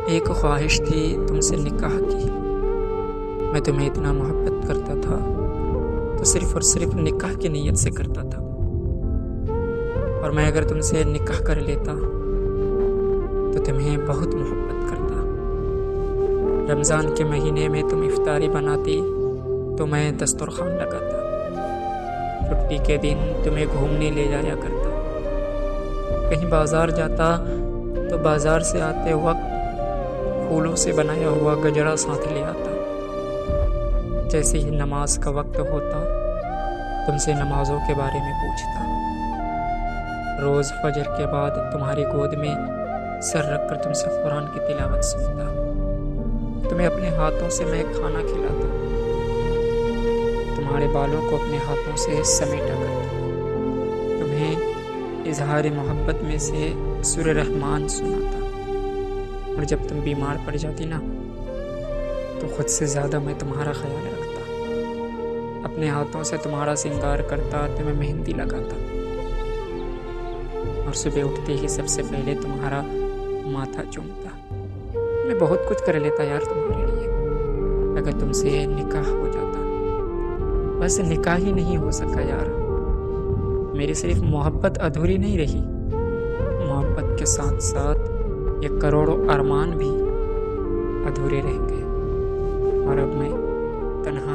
एक ख्वाहिश थी तुमसे निकाह की। मैं तुम्हें इतना मोहब्बत करता था तो सिर्फ और सिर्फ निकाह की नीयत से करता था। और मैं अगर तुमसे निकाह कर लेता तो तुम्हें बहुत मोहब्बत करता। रमज़ान के महीने में तुम इफ्तारी बनाती तो मैं दस्तरखान लगाता। छुट्टी के दिन तुम्हें घूमने ले जाया करता। कहीं बाजार जाता तो बाजार से आते वक्त फूलों से बनाया हुआ गजरा साथ ले आता। जैसे ही नमाज का वक्त होता तुमसे नमाजों के बारे में पूछता। रोज़ फजर के बाद तुम्हारी गोद में सर रखकर तुमसे कुरान की तिलावत सुनता। तुम्हें अपने हाथों से मैं खाना खिलाता। तुम्हारे बालों को अपने हाथों से समेटा करता। तुम्हें इजहार मोहब्बत में से सूरह रहमान सुनाता। और जब तुम बीमार पड़ जाती ना तो खुद से ज़्यादा मैं तुम्हारा ख्याल रखता। अपने हाथों से तुम्हारा श्रृंगार करता, तुम्हें मेहंदी लगाता। और सुबह उठते ही सबसे पहले तुम्हारा माथा चूमता। मैं बहुत कुछ कर लेता यार तुम्हारे लिए अगर तुमसे निकाह हो जाता। बस निकाह ही नहीं हो सका यार। मेरी सिर्फ मोहब्बत अधूरी नहीं रही, मोहब्बत के साथ साथ ये करोड़ों अरमान भी अधूरे रह गए। और अब मैं तन्हा